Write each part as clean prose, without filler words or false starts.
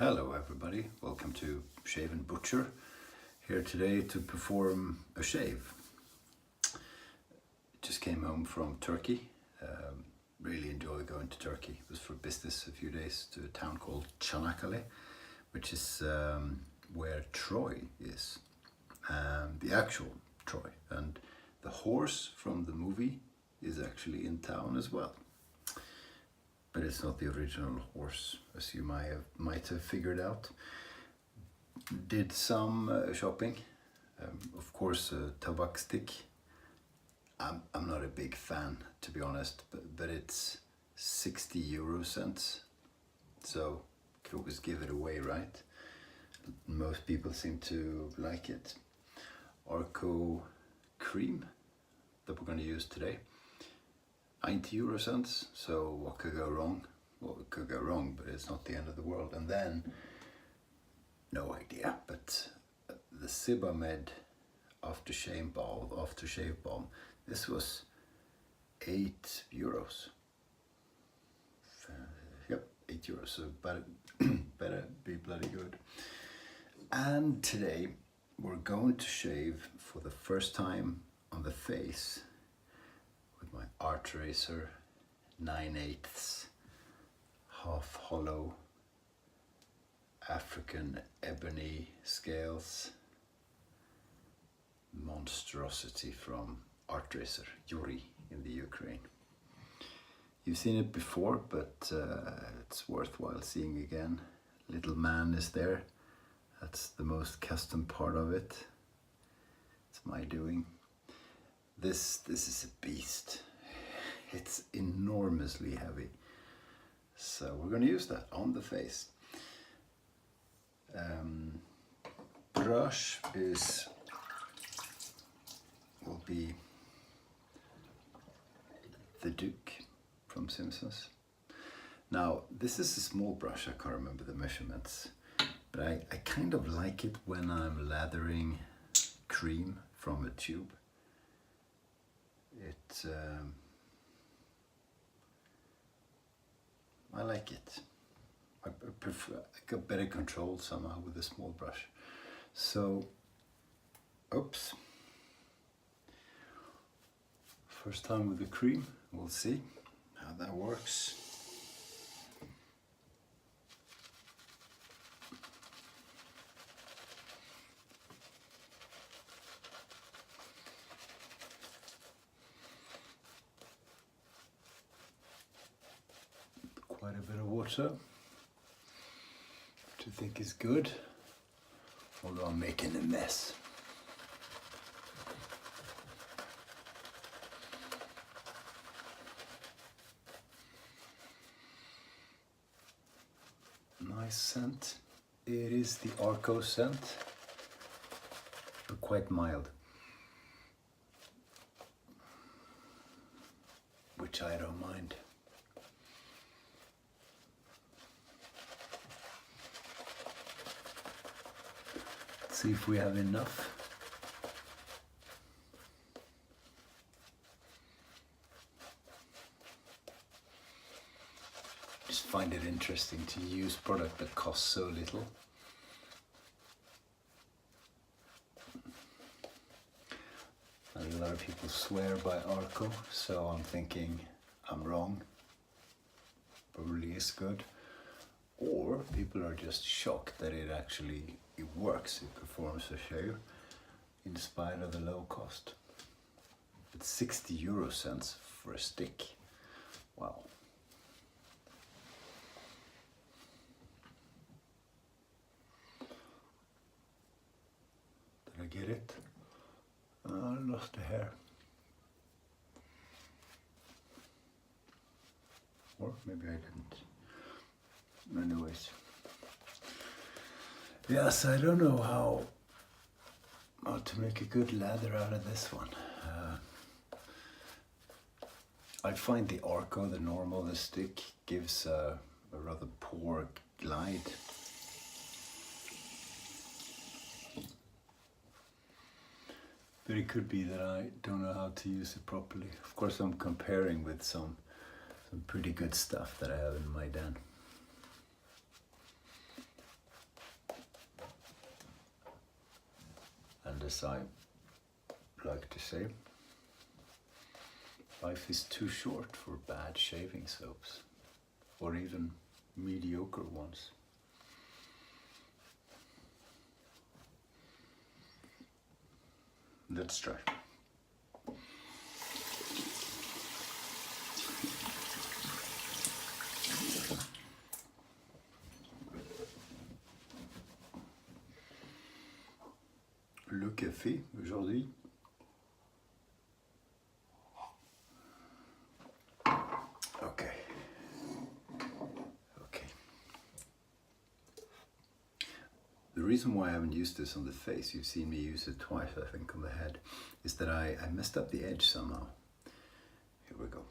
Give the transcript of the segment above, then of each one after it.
Hello everybody, welcome to Shave&Butcher. Here today to perform a shave. Just came home from Turkey. Really enjoy going to Turkey. It was for business a few days to a town called Çanakkale, which is where Troy is. The actual Troy. And the horse from the movie is actually in town as well. But it's not the original horse, as you might have figured out. Did some shopping. Of course, a tabak stick. I'm not a big fan, to be honest, but it's 60 euro cents. So, could always give it away, right? Most people seem to like it. Arko cream that we're going to use today. 90 euro cents, so what could go wrong? Well, it could go wrong, but it's not the end of the world. And then, no idea, but the Sebamed aftershave balm, this was 8 euros. Yep, 8 euros, so better be bloody good. And today, we're going to shave for the first time on the face with my ArtRazor 9/8 half hollow African ebony scales monstrosity from ArtRazor, Yuri in the Ukraine. You've seen it before, but it's worthwhile seeing again. Little man is there. That's the most custom part of it. It's my doing. This is a beast. It's enormously heavy. So we're going to use that on the face. Brush will be the Duke from Simpsons. Now, this is a small brush, I can't remember the measurements, but I kind of like it when I'm lathering cream from a tube. I like it. I got better control somehow with a small brush. So, oops. First time with the cream, we'll see how that works. Quite a bit of water, which I think is good, although I'm making a mess. Nice scent. It is the Arko scent, but quite mild, which I don't mind. See if we have enough. Just find it interesting to use product that costs so little. And a lot of people swear by Arko, so I'm thinking I'm wrong. Probably is good. Or people are just shocked that it works, it performs a shave in spite of the low cost. It's 60 euro cents for a stick. Wow. Did I get it? I lost the hair. Or maybe I didn't. Anyways. Yes, I don't know how to make a good lather out of this one. I find the Arko, the normal, the stick, gives a rather poor glide. But it could be that I don't know how to use it properly. Of course, I'm comparing with some pretty good stuff that I have in my den. as I like to say, life is too short for bad shaving soaps, or even mediocre ones. Let's try. Le café aujourd'hui. Okay. The reason why I haven't used this on the face, you've seen me use it twice I think on the head, is that I messed up the edge somehow. Here we go.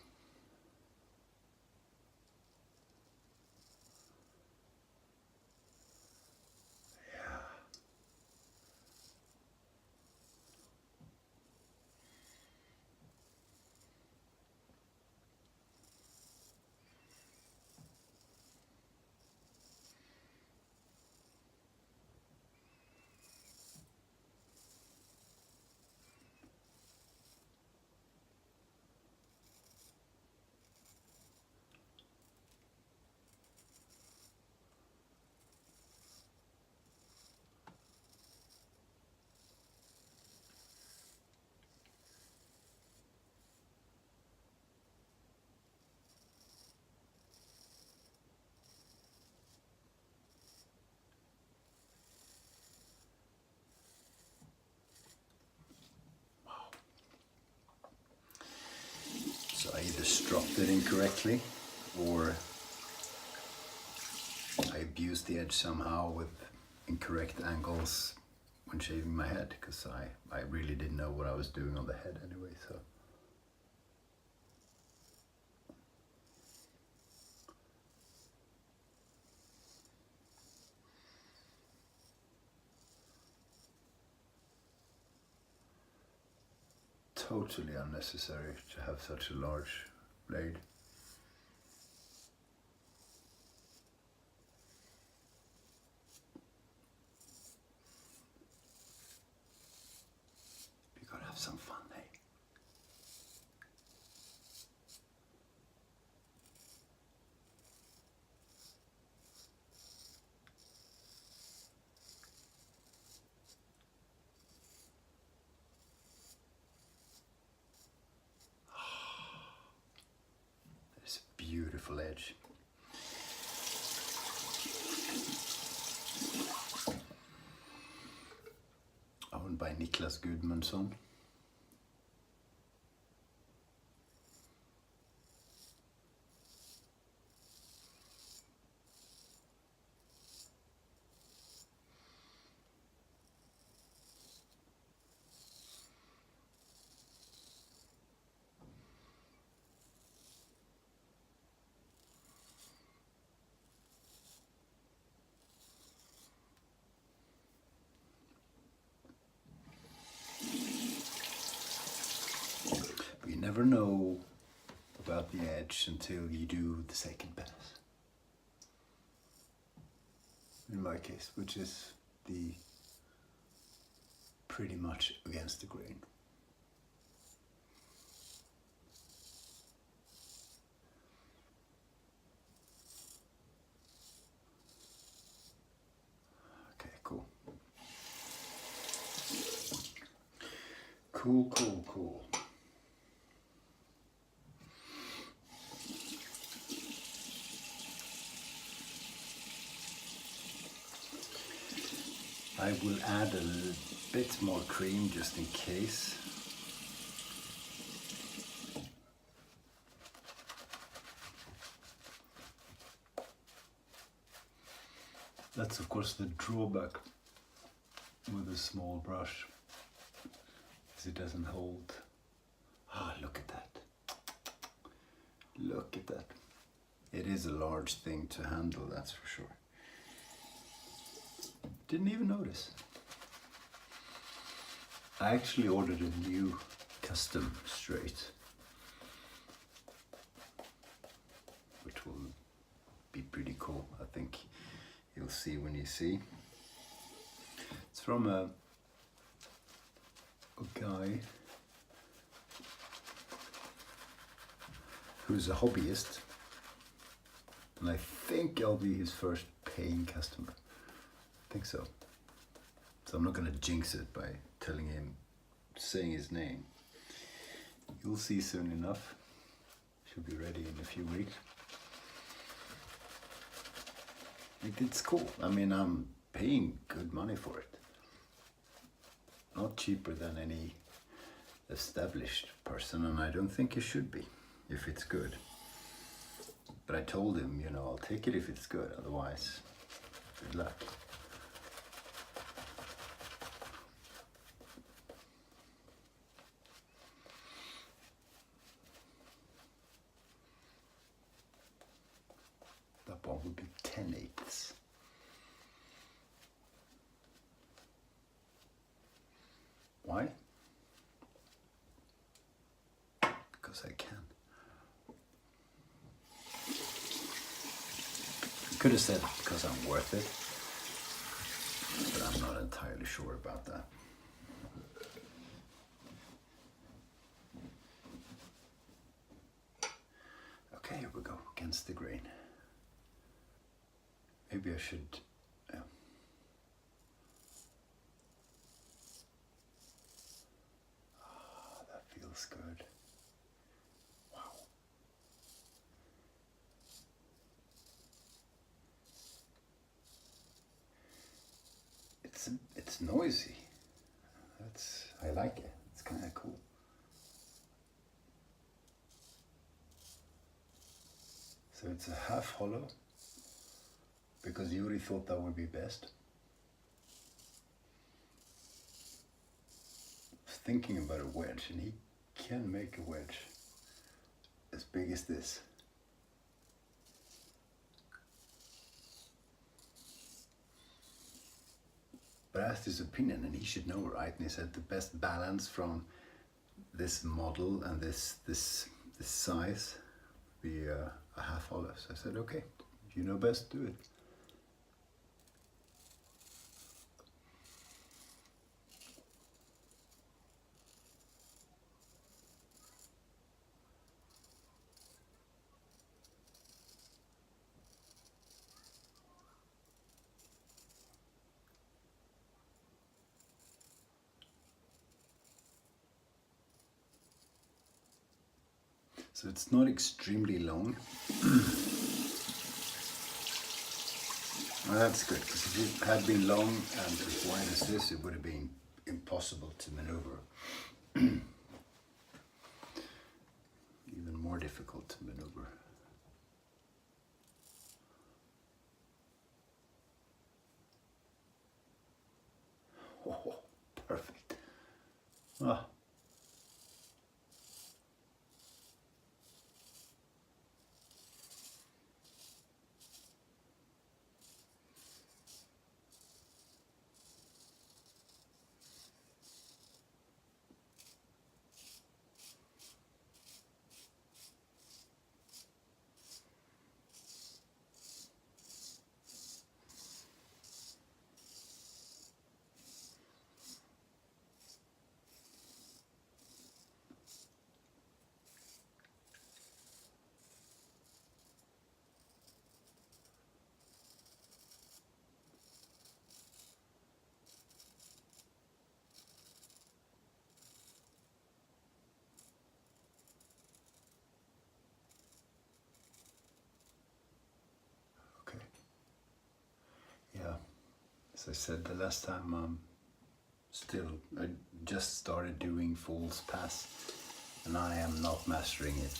So I either stropped it incorrectly, or I abused the edge somehow with incorrect angles when shaving my head, because I really didn't know what I was doing on the head anyway, so. Totally unnecessary to have such a large blade. You gotta have some fun, eh? There's a beautiful edge. Owned by Niklas Gudmundsson. You never know about the edge until you do the second pass. In my case, which is the pretty much against the grain. Okay, cool. Cool. I will add a bit more cream just in case. That's of course the drawback with a small brush, is it doesn't hold. Ah, look at that. Look at that. It is a large thing to handle, that's for sure. Didn't even notice. I actually ordered a new custom straight, which will be pretty cool. I think you'll see when you see. It's from a a guy who's a hobbyist, and I think I'll be his first paying customer. I think so. So I'm not gonna jinx it by saying his name. You'll see soon enough. Should be ready in a few weeks. It's cool. I mean, I'm paying good money for it. Not cheaper than any established person, and I don't think it should be if it's good. But I told him, you know, I'll take it if it's good, otherwise, good luck. That one would be 10/8. Why? Because I can. I could have said because I'm worth it, but I'm not entirely sure about that. Okay, here we go, against the grain. Maybe I should, that feels good. Wow. It's noisy. I like it. It's kind of cool. So it's a half hollow, because Yuri thought that would be best. I was thinking about a wedge, and he can make a wedge as big as this. But I asked his opinion, and he should know, right? And he said the best balance from this model and this size would be a half hollow. So I said, okay, you know best, do it. So it's not extremely long. Well, that's good, because if it had been long and as wide as this, it would have been impossible to maneuver. Even more difficult to maneuver. Oh, perfect. Ah. Yeah, as I said the last time, I just started doing false pass, and I am not mastering it.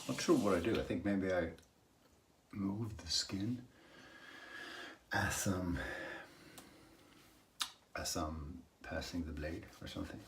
Not sure what I do. I think maybe I move the skin as I'm passing the blade or something.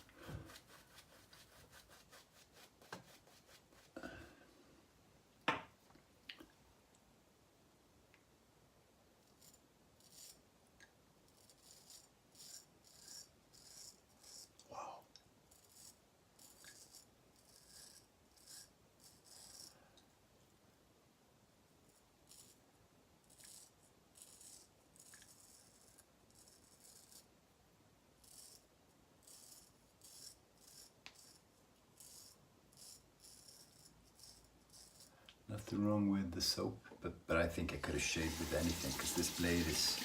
Nothing wrong with the soap, but I think I could have shaved with anything because this blade is,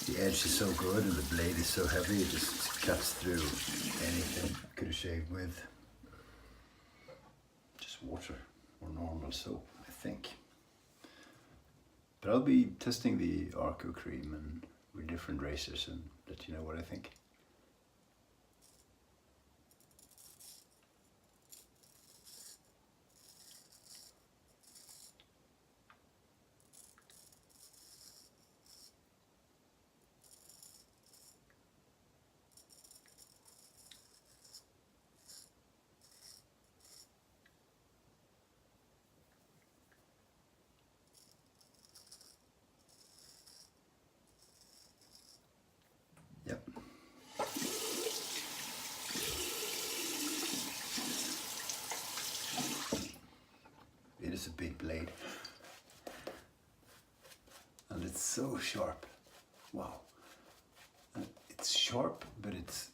the edge is so good and the blade is so heavy it just cuts through anything. I could have shaved with just water or normal soap, I think. But I'll be testing the Arko cream and with different razors and let you know what I think. Yep. It is a big blade. And it's so sharp. Wow. And it's sharp, but it's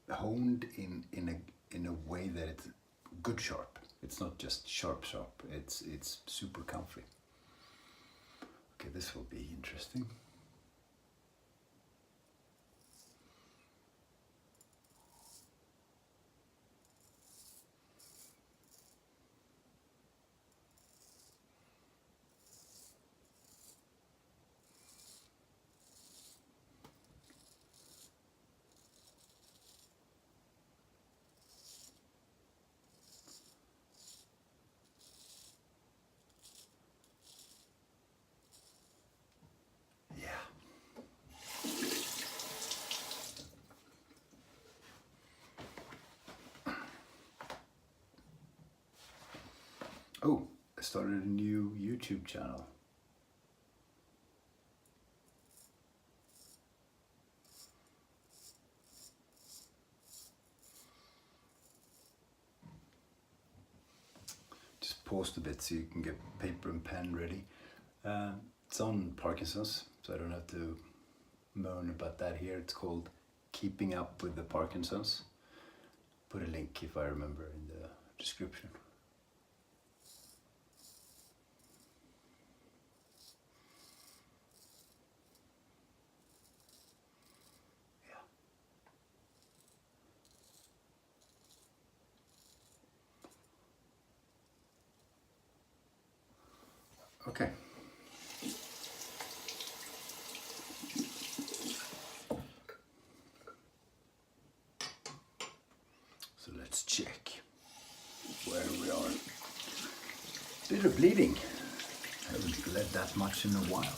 honed in a way that it's good sharp. It's not just sharp. It's super comfy. Okay, this will be interesting. Oh, I started a new YouTube channel. Just post a bit so you can get paper and pen ready. It's on Parkinson's, so I don't have to moan about that here. It's called Keeping Up with the Parkinsons. Put a link if I remember in the description. Okay. So let's check where we are. Bit of bleeding. I haven't bled that much in a while.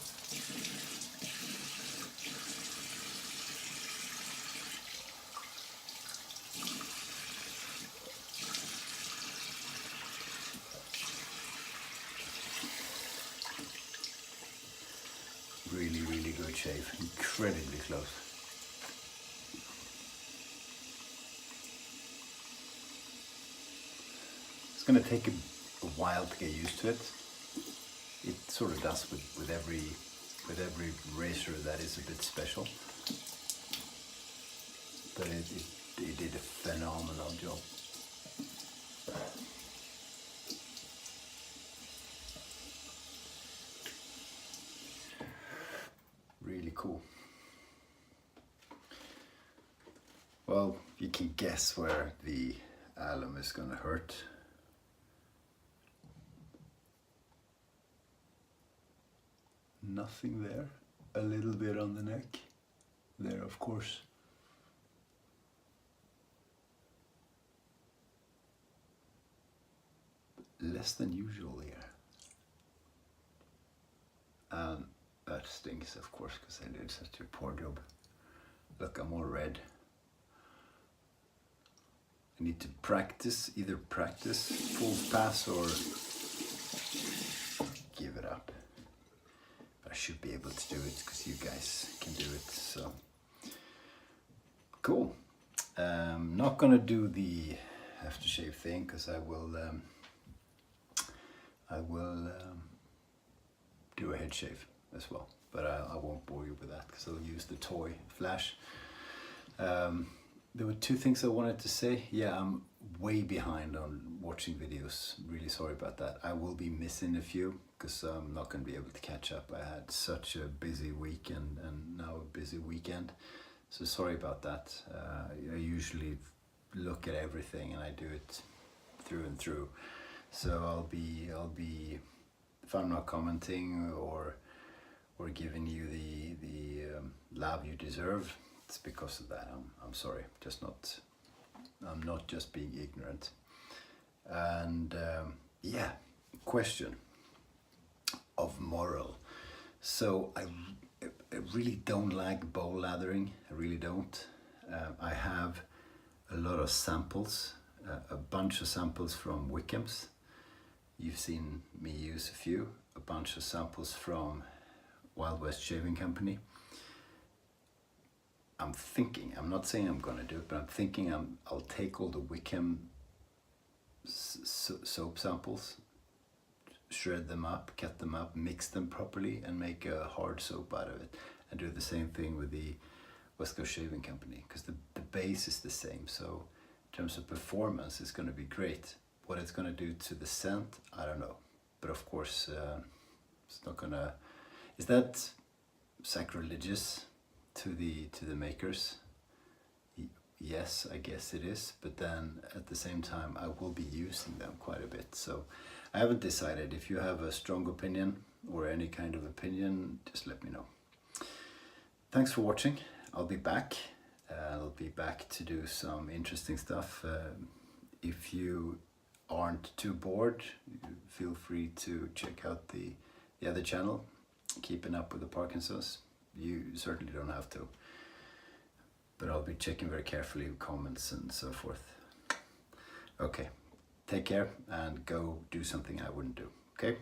Really good shave, incredibly close. It's going to take a while to get used to it. It sort of does with every razor that is a bit special. But it did a phenomenal job. Really cool. Well, you can guess where the alum is going to hurt. Nothing there. A little bit on the neck. There, of course. Less than usual here. That stinks, of course, because I did such a poor job. Look, I'm all red. I need to practice, either practice full pass or give it up. But I should be able to do it because you guys can do it, so. Cool. Not gonna do the aftershave thing because I will do a head shave as well, but I won't bore you with that because I'll use the toy flash. There were two things I wanted to say. Yeah, I'm way behind on watching videos. Really sorry about that. I will be missing a few because I'm not going to be able to catch up. I had such a busy weekend and now a busy weekend. So sorry about that. I usually look at everything and I do it through and through. So I'll be if I'm not commenting or giving you the love you deserve, it's because of that. I'm sorry. I'm not just being ignorant. And yeah, question of moral. So I really don't like bowl lathering. I really don't. I have a lot of samples, a bunch of samples from Wickham's. You've seen me use a few. A bunch of samples from Wild West Shaving Company. I'm thinking, I'm not saying I'm gonna do it, but I'm thinking I'll take all the Wickham soap samples, shred them up, cut them up, mix them properly and make a hard soap out of it, and do the same thing with the West Coast Shaving Company, because the base is the same. So in terms of performance, it's going to be great. What it's going to do to the scent, I don't know. But of course, it's not gonna. Is that sacrilegious to the makers? Yes, I guess it is. But then at the same time, I will be using them quite a bit. So I haven't decided. If you have a strong opinion or any kind of opinion, just let me know. Thanks for watching. I'll be back. I'll be back to do some interesting stuff. If you aren't too bored, feel free to check out the other channel, Keeping Up with the Parkinsons. You certainly don't have to, but I'll be checking very carefully comments and so forth. Okay, take care and go do something I wouldn't do, okay?